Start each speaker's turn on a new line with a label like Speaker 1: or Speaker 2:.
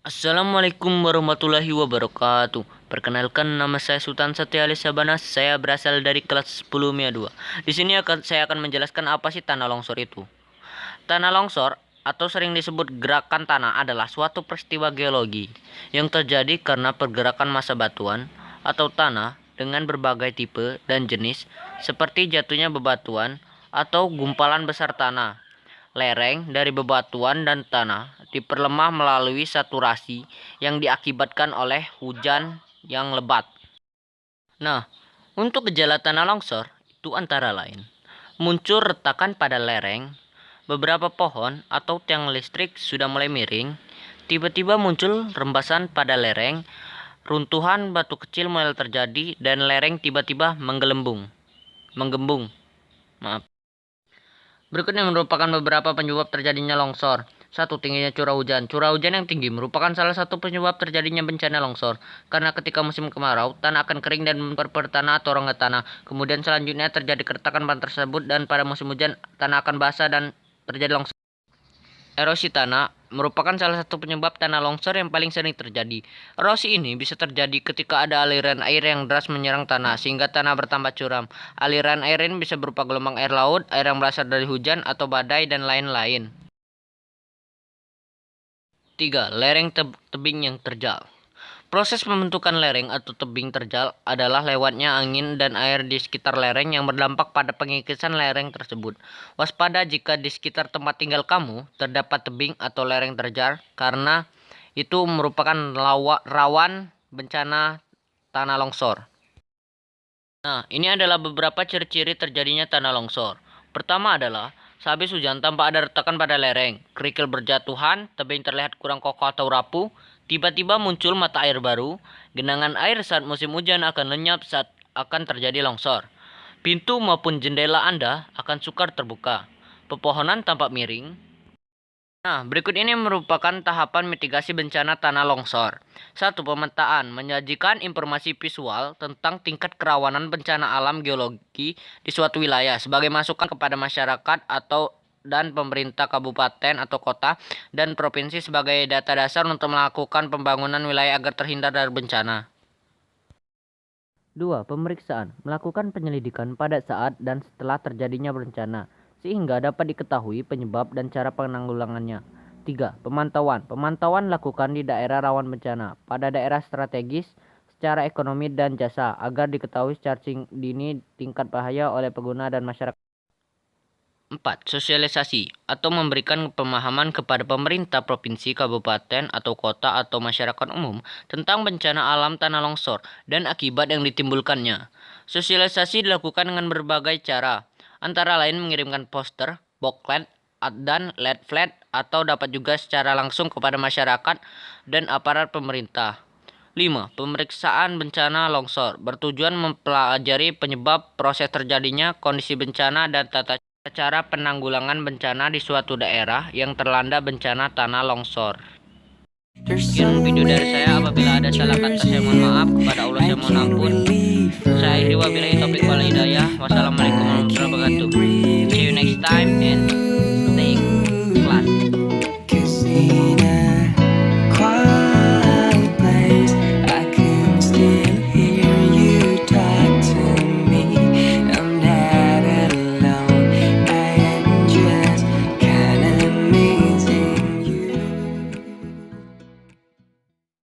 Speaker 1: Assalamualaikum warahmatullahi wabarakatuh. Perkenalkan, nama saya Sultan Satya Sabana. Saya berasal dari kelas 10 MIA 2. Di sini saya akan menjelaskan apa sih tanah longsor itu. Tanah longsor atau sering disebut gerakan tanah adalah suatu peristiwa geologi yang terjadi karena pergerakan massa batuan atau tanah dengan berbagai tipe dan jenis, seperti jatuhnya bebatuan atau gumpalan besar tanah. Lereng dari bebatuan dan tanah diperlemah melalui saturasi yang diakibatkan oleh hujan yang lebat. Nah, untuk gejala tanah longsor itu antara lain muncul retakan pada lereng, beberapa pohon atau tiang listrik sudah mulai miring, tiba-tiba muncul rembasan pada lereng, runtuhan batu kecil mulai terjadi, dan lereng tiba-tiba menggembung. Maaf. Berikutnya merupakan beberapa penyebab terjadinya longsor. 1. Tingginya curah hujan. Curah hujan yang tinggi merupakan salah satu penyebab terjadinya bencana longsor. Karena ketika musim kemarau, tanah akan kering dan memperper tanah atau rongga tanah. Kemudian selanjutnya terjadi keretakan tanah tersebut, dan pada musim hujan tanah akan basah dan terjadi longsor. Erosi tanah merupakan salah satu penyebab tanah longsor yang paling sering terjadi. Erosi ini bisa terjadi ketika ada aliran air yang deras menyerang tanah sehingga tanah bertambah curam. Aliran air ini bisa berupa gelombang air laut, air yang berasal dari hujan atau badai, dan lain-lain. 3. Lereng tebing yang terjal. Proses pembentukan lereng atau tebing terjal adalah lewatnya angin dan air di sekitar lereng yang berdampak pada pengikisan lereng tersebut. Waspada jika di sekitar tempat tinggal kamu terdapat tebing atau lereng terjal, karena itu merupakan rawan bencana tanah longsor. Nah, ini adalah beberapa ciri-ciri terjadinya tanah longsor. Pertama adalah sehabis hujan tanpa ada retakan pada lereng, kerikil berjatuhan, tebing terlihat kurang kokoh atau rapuh, tiba-tiba muncul mata air baru, genangan air saat musim hujan akan lenyap saat akan terjadi longsor. Pintu maupun jendela Anda akan sukar terbuka. Pepohonan tampak miring. Nah, berikut ini merupakan tahapan mitigasi bencana tanah longsor. 1. Pemetaan menyajikan informasi visual tentang tingkat kerawanan bencana alam geologi di suatu wilayah sebagai masukan kepada masyarakat dan pemerintah kabupaten atau kota dan provinsi sebagai data dasar untuk melakukan pembangunan wilayah agar terhindar dari bencana. 2. Pemeriksaan melakukan penyelidikan pada saat dan setelah terjadinya bencana, sehingga dapat diketahui penyebab dan cara penanggulangannya. 3. Pemantauan. Pemantauan dilakukan di daerah rawan bencana, pada daerah strategis, secara ekonomi dan jasa, agar diketahui secara dini tingkat bahaya oleh pengguna dan masyarakat. 4. Sosialisasi atau memberikan pemahaman kepada pemerintah provinsi, kabupaten, atau kota atau masyarakat umum tentang bencana alam tanah longsor dan akibat yang ditimbulkannya. Sosialisasi dilakukan dengan berbagai cara, antara lain mengirimkan poster, booklet, dan leaflet, atau dapat juga secara langsung kepada masyarakat dan aparat pemerintah. 5. Pemeriksaan bencana longsor bertujuan mempelajari penyebab, proses terjadinya kondisi bencana, dan tata cara penanggulangan bencana di suatu daerah yang terlanda bencana tanah longsor. Sekian video dari saya. Apabila ada salah kata saya mohon maaf, kepada Allah saya mohon ampun. Saya akhiri wabillahi taufiq wal hidayah. Wassalamualaikum warahmatullahi wabarakatuh. See you next time and